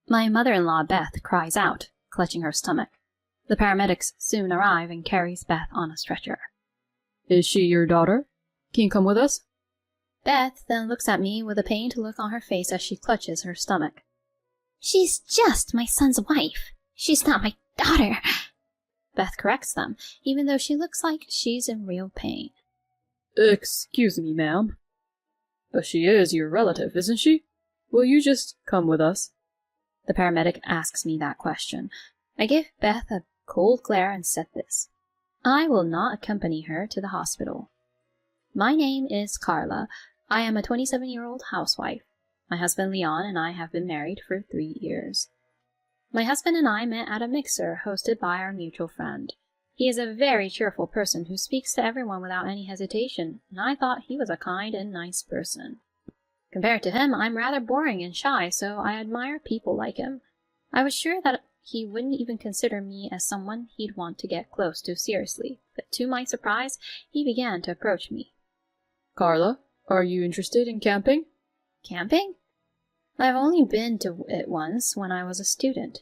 My mother-in-law Beth cries out, clutching her stomach. The paramedics soon arrive and carries Beth on a stretcher. Is she your daughter? Can you come with us? Beth then looks at me with a pained look on her face as she clutches her stomach. She's just my son's wife. She's not my daughter. Beth corrects them, even though she looks like she's in real pain. Excuse me, ma'am. But she is your relative, isn't she? Will you just come with us? The paramedic asks me that question. I give Beth a cold glare and said this. I will not accompany her to the hospital. My name is Carla. I am a 27-year-old housewife. My husband Leon and I have been married for 3 years. My husband and I met at a mixer hosted by our mutual friend. He is a very cheerful person who speaks to everyone without any hesitation, and I thought he was a kind and nice person. Compared to him, I'm rather boring and shy, so I admire people like him. I was sure that he wouldn't even consider me as someone he'd want to get close to seriously, but to my surprise, he began to approach me. Carla, are you interested in camping? Camping? I've only been to it once when I was a student.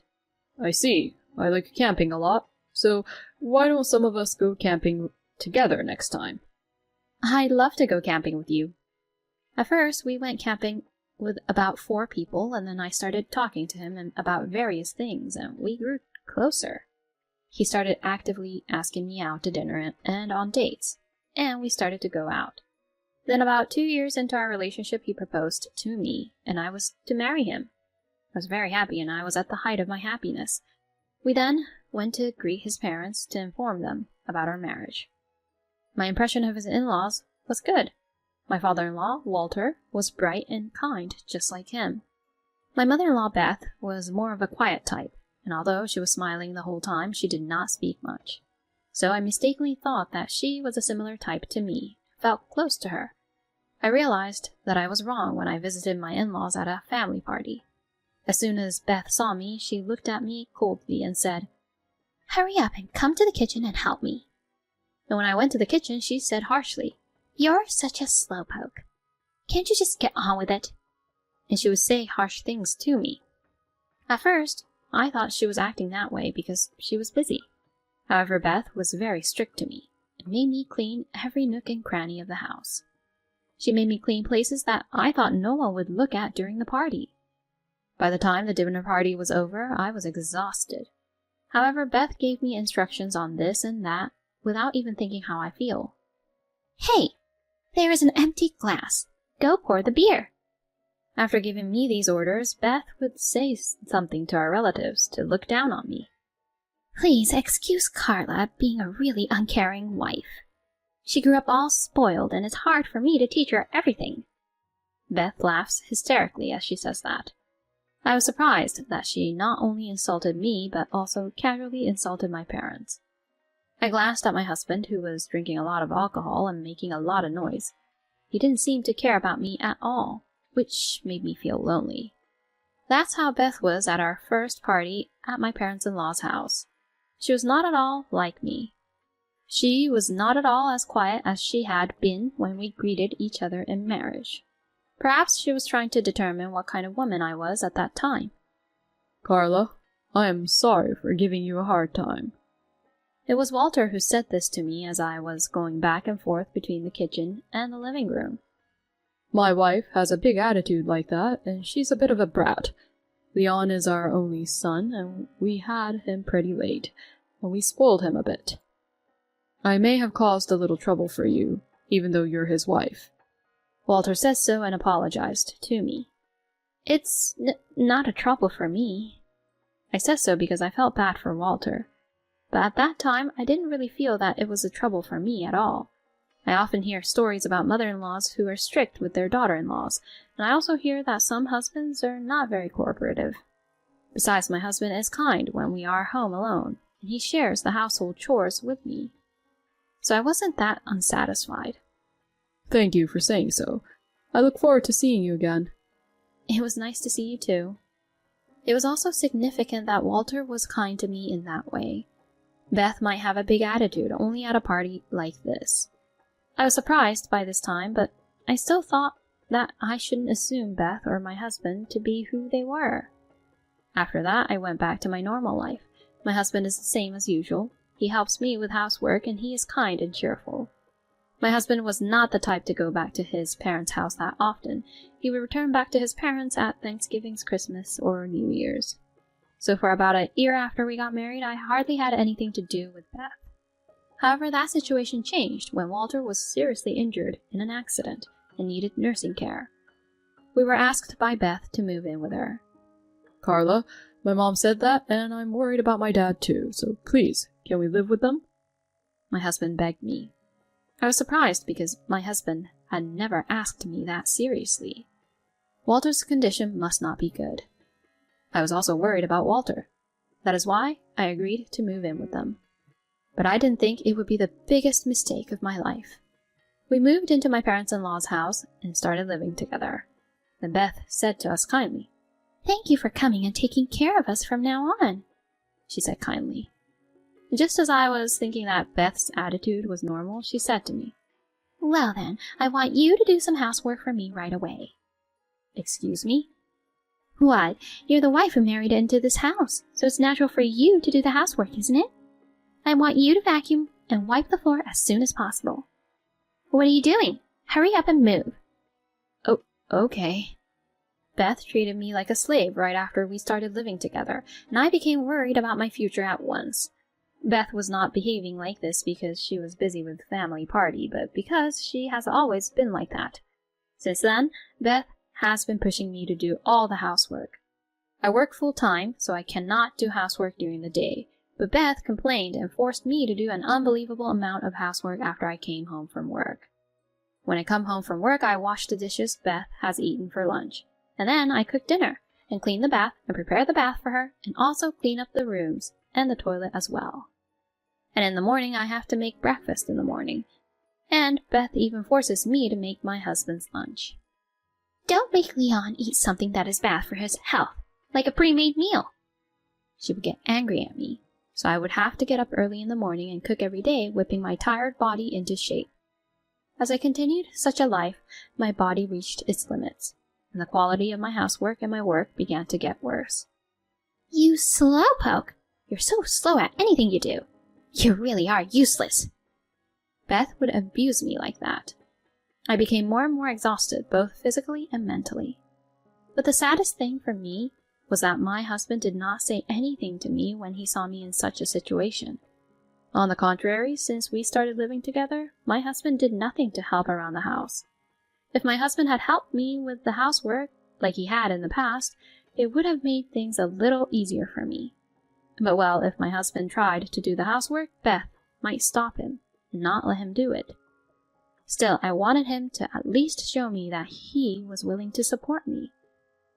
I see. I like camping a lot, so why don't some of us go camping together next time? I'd love to go camping with you. At first, we went camping with about 4 people, and then I started talking to him about various things, and we grew closer. He started actively asking me out to dinner and on dates, and we started to go out. Then about 2 years into our relationship, he proposed to me, and I was to marry him. I was very happy, and I was at the height of my happiness. We then went to greet his parents to inform them about our marriage. My impression of his in-laws was good. My father-in-law, Walter, was bright and kind, just like him. My mother-in-law, Beth, was more of a quiet type, and although she was smiling the whole time, she did not speak much. So I mistakenly thought that she was a similar type to me, felt close to her. I realized that I was wrong when I visited my in-laws at a family party. As soon as Beth saw me, she looked at me coldly and said, "Hurry up and come to the kitchen and help me." And when I went to the kitchen, she said harshly, "You're such a slowpoke. Can't you just get on with it?" And she would say harsh things to me. At first, I thought she was acting that way because she was busy. However, Beth was very strict to me and made me clean every nook and cranny of the house. She made me clean places that I thought no one would look at during the party. By the time the dinner party was over, I was exhausted. However, Beth gave me instructions on this and that without even thinking how I feel. "Hey, there is an empty glass. Go pour the beer." After giving me these orders, Beth would say something to our relatives to look down on me. "Please excuse Carla being a really uncaring wife. She grew up all spoiled, and it's hard for me to teach her everything." Beth laughs hysterically as she says that. I was surprised that she not only insulted me, but also casually insulted my parents. I glanced at my husband, who was drinking a lot of alcohol and making a lot of noise. He didn't seem to care about me at all, which made me feel lonely. That's how Beth was at our first party at my parents-in-law's house. She was not at all like me. She was not at all as quiet as she had been when we greeted each other in marriage. Perhaps she was trying to determine what kind of woman I was at that time. "Carla, I am sorry for giving you a hard time." It was Walter who said this to me as I was going back and forth between the kitchen and the living room. "My wife has a big attitude like that, and she's a bit of a brat. Leon is our only son, and we had him pretty late, and we spoiled him a bit. I may have caused a little trouble for you, even though you're his wife." Walter says so and apologized to me. "It's not a trouble for me." I said so because I felt bad for Walter. But at that time, I didn't really feel that it was a trouble for me at all. I often hear stories about mother-in-laws who are strict with their daughter-in-laws, and I also hear that some husbands are not very cooperative. Besides, my husband is kind when we are home alone, and he shares the household chores with me. So I wasn't that unsatisfied. "Thank you for saying so. I look forward to seeing you again." It was nice to see you too. It was also significant that Walter was kind to me in that way. Beth might have a big attitude only at a party like this. I was surprised by this time, but I still thought that I shouldn't assume Beth or my husband to be who they were. After that, I went back to my normal life. My husband is the same as usual. He helps me with housework, and he is kind and cheerful. My husband was not the type to go back to his parents' house that often. He would return back to his parents at Thanksgiving's, Christmas, or New Year's. So for about a year after we got married, I hardly had anything to do with Beth. However, that situation changed when Walter was seriously injured in an accident and needed nursing care. We were asked by Beth to move in with her. Carla, my mom said that, and I'm worried about my dad too, so please, can we live with them? My husband begged me. I was surprised because my husband had never asked me that seriously. Walter's condition must not be good. I was also worried about Walter. That is why I agreed to move in with them. But I didn't think it would be the biggest mistake of my life. We moved into my parents-in-law's house and started living together. Then Beth said to us kindly, "Thank you for coming and taking care of us from now on," she said kindly. Just as I was thinking that Beth's attitude was normal, she said to me, "Well then, I want you to do some housework for me right away." "Excuse me?" "Why, you're the wife who married into this house, so it's natural for you to do the housework, isn't it? I want you to vacuum and wipe the floor as soon as possible." "What are you doing? Hurry up and move." "Oh, okay." Beth treated me like a slave right after we started living together, and I became worried about my future at once. Beth was not behaving like this because she was busy with family party, but because she has always been like that. Since then, Beth has been pushing me to do all the housework. I work full-time, so I cannot do housework during the day, but Beth complained and forced me to do an unbelievable amount of housework after I came home from work. When I come home from work, I wash the dishes Beth has eaten for lunch, and then I cook dinner, and clean the bath, and prepare the bath for her, and also clean up the rooms, and the toilet as well. And in the morning, I have to make breakfast in the morning, and Beth even forces me to make my husband's lunch. "Don't make Leon eat something that is bad for his health, like a pre-made meal." She would get angry at me, so I would have to get up early in the morning and cook every day, whipping my tired body into shape. As I continued such a life, my body reached its limits, and the quality of my housework and my work began to get worse. "You slowpoke! You're so slow at anything you do. You really are useless." Beth would abuse me like that. I became more and more exhausted, both physically and mentally. But the saddest thing for me was that my husband did not say anything to me when he saw me in such a situation. On the contrary, since we started living together, my husband did nothing to help around the house. If my husband had helped me with the housework, like he had in the past, it would have made things a little easier for me. But well, if my husband tried to do the housework, Beth might stop him and not let him do it. Still, I wanted him to at least show me that he was willing to support me.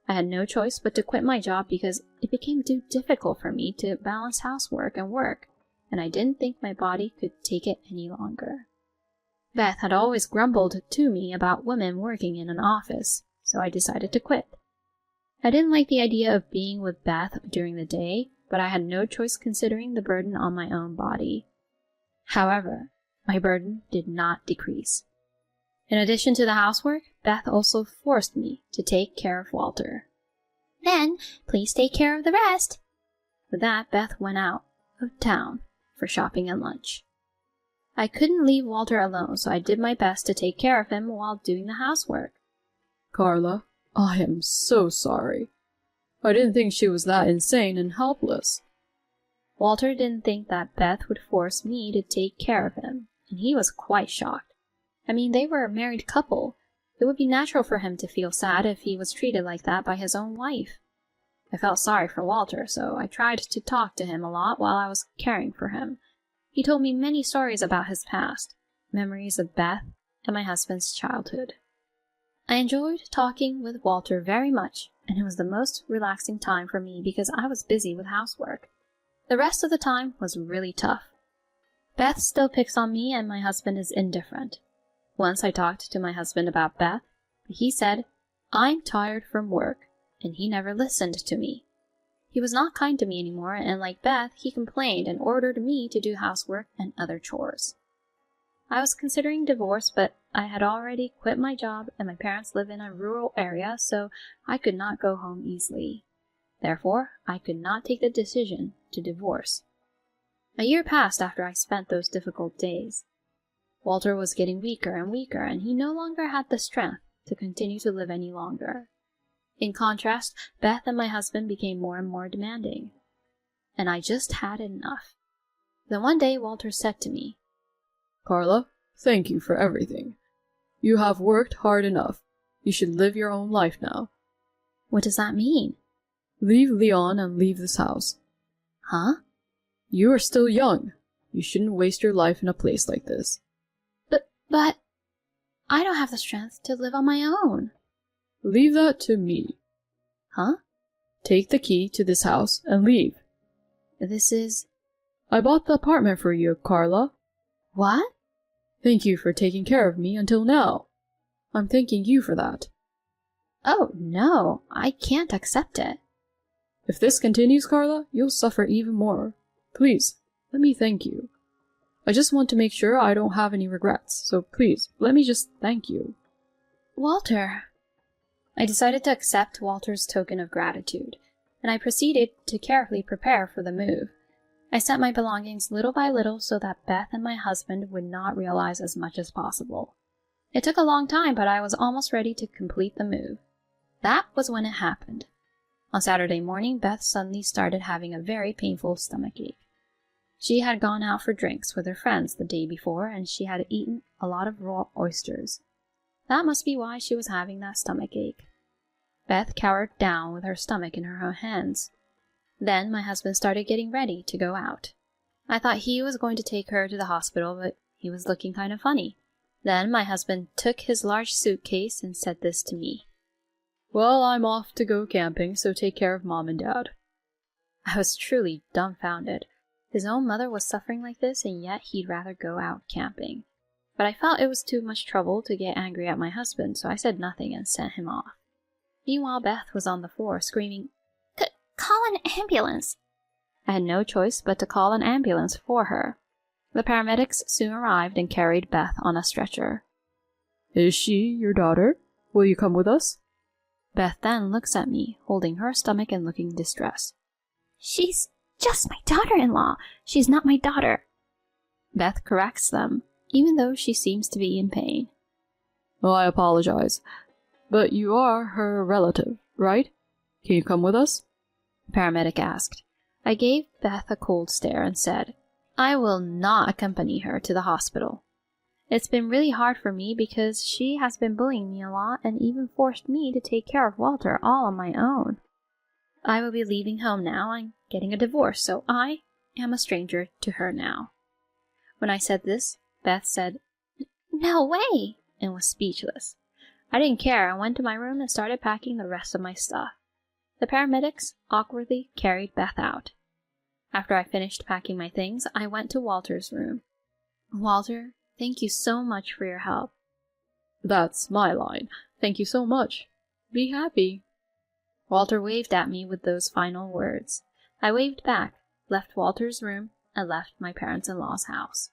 I had no choice but to quit my job because it became too difficult for me to balance housework and work, and I didn't think my body could take it any longer. Beth had always grumbled to me about women working in an office, so I decided to quit. I didn't like the idea of being with Beth during the day, but I had no choice considering the burden on my own body. However, my burden did not decrease. In addition to the housework, Beth also forced me to take care of Walter. "Then, please take care of the rest." With that, Beth went out of town for shopping and lunch. I couldn't leave Walter alone, so I did my best to take care of him while doing the housework. Carla, I am so sorry. I didn't think she was that insane and helpless. Walter didn't think that Beth would force me to take care of him, and he was quite shocked. I mean, they were a married couple. It would be natural for him to feel sad if he was treated like that by his own wife. I felt sorry for Walter, so I tried to talk to him a lot while I was caring for him. He told me many stories about his past, memories of Beth, and my husband's childhood. I enjoyed talking with Walter very much, and it was the most relaxing time for me because I was busy with housework. The rest of the time was really tough. Beth still picks on me, and my husband is indifferent. Once I talked to my husband about Beth, but he said, "I'm tired from work," and he never listened to me. He was not kind to me anymore, and like Beth, he complained and ordered me to do housework and other chores. I was considering divorce, but I had already quit my job, and my parents live in a rural area, so I could not go home easily. Therefore, I could not take the decision to divorce. A year passed after I spent those difficult days. Walter was getting weaker and weaker, and he no longer had the strength to continue to live any longer. In contrast, Beth and my husband became more and more demanding, and I just had enough. Then one day Walter said to me, Carla, thank you for everything. You have worked hard enough. You should live your own life now. What does that mean? Leave Leon and leave this house. Huh? You are still young. You shouldn't waste your life in a place like this. But I don't have the strength to live on my own. Leave that to me. Huh? Take the key to this house and leave. This is... I bought the apartment for you, Carla. What? Thank you for taking care of me until now. I'm thanking you for that. Oh, no, I can't accept it. If this continues, Carla, you'll suffer even more. Please, let me thank you. I just want to make sure I don't have any regrets, so please, let me just thank you. Walter. I decided to accept Walter's token of gratitude, and I proceeded to carefully prepare for the move. I sent my belongings little by little so that Beth and my husband would not realize as much as possible. It took a long time, but I was almost ready to complete the move. That was when it happened. On Saturday morning, Beth suddenly started having a very painful stomachache. She had gone out for drinks with her friends the day before, and she had eaten a lot of raw oysters. That must be why she was having that stomachache. Beth cowered down with her stomach in her hands. Then my husband started getting ready to go out. I thought he was going to take her to the hospital, but he was looking kind of funny. Then my husband took his large suitcase and said this to me. Well, I'm off to go camping, so take care of Mom and Dad. I was truly dumbfounded. His own mother was suffering like this, and yet he'd rather go out camping. But I felt it was too much trouble to get angry at my husband, so I said nothing and sent him off. Meanwhile, Beth was on the floor, screaming, Call an ambulance! I had no choice but to call an ambulance for her. The paramedics soon arrived and carried Beth on a stretcher. Is she your daughter? Will you come with us? Beth then looks at me, holding her stomach and looking distressed. She's just my daughter-in-law. She's not my daughter. Beth corrects them, even though she seems to be in pain. Oh, I apologize, but you are her relative, right? Can you come with us? The paramedic asked. I gave Beth a cold stare and said, I will not accompany her to the hospital. It's been really hard for me because she has been bullying me a lot and even forced me to take care of Walter all on my own. I will be leaving home now and getting a divorce, so I am a stranger to her now. When I said this, Beth said, No way, and was speechless. I didn't care and went to my room and started packing the rest of my stuff. The paramedics awkwardly carried Beth out. After I finished packing my things, I went to Walter's room. Walter, thank you so much for your help. That's my line. Thank you so much. Be happy. Walter waved at me with those final words. I waved back, left Walter's room, and left my parents-in-law's house.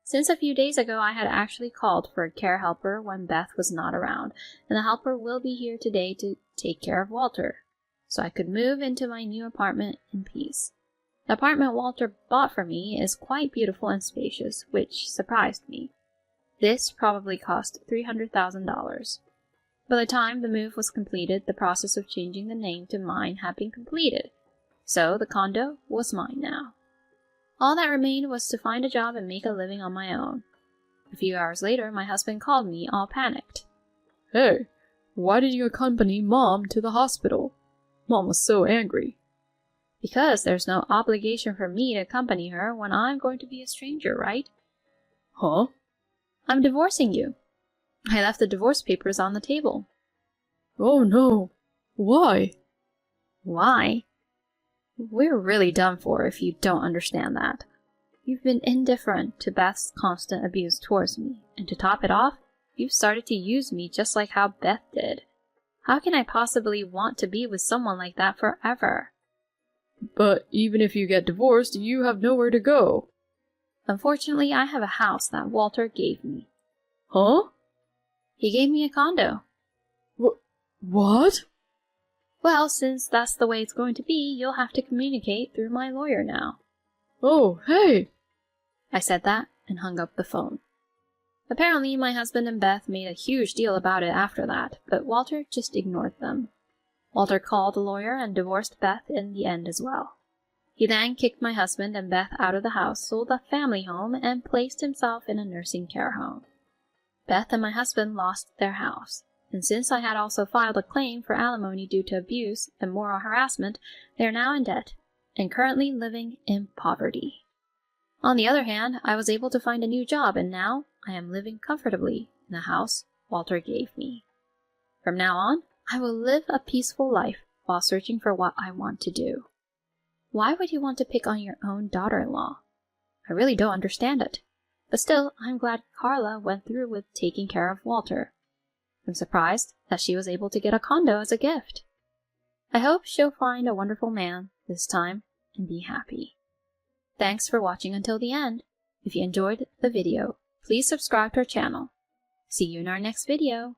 Since a few days ago, I had actually called for a care helper when Beth was not around, and the helper will be here today to take care of Walter, so I could move into my new apartment in peace. The apartment Walter bought for me is quite beautiful and spacious, which surprised me. This probably cost $300,000. By the time the move was completed, the process of changing the name to mine had been completed, so the condo was mine now. All that remained was to find a job and make a living on my own. A few hours later, my husband called me, all panicked. Hey, why did you accompany Mom to the hospital? Mom was so angry. Because there's no obligation for me to accompany her when I'm going to be a stranger, right? Huh? I'm divorcing you. I left the divorce papers on the table. Oh no. Why? Why? We're really done for if you don't understand that. You've been indifferent to Beth's constant abuse towards me, and to top it off, you've started to use me just like how Beth did. How can I possibly want to be with someone like that forever? But even if you get divorced, you have nowhere to go. Unfortunately, I have a house that Walter gave me. Huh? He gave me a condo. What? Well, since that's the way it's going to be, you'll have to communicate through my lawyer now. Oh, hey! I said that and hung up the phone. Apparently, my husband and Beth made a huge deal about it after that, but Walter just ignored them. Walter called the lawyer and divorced Beth in the end as well. He then kicked my husband and Beth out of the house, sold the family home, and placed himself in a nursing care home. Beth and my husband lost their house, and since I had also filed a claim for alimony due to abuse and moral harassment, they are now in debt and currently living in poverty. On the other hand, I was able to find a new job, and now I am living comfortably in the house Walter gave me. From now on, I will live a peaceful life while searching for what I want to do. Why would you want to pick on your own daughter-in-law? I really don't understand it. But still, I'm glad Carla went through with taking care of Walter. I'm surprised that she was able to get a condo as a gift. I hope she'll find a wonderful man this time and be happy. Thanks for watching until the end. If you enjoyed the video, please subscribe to our channel. See you in our next video.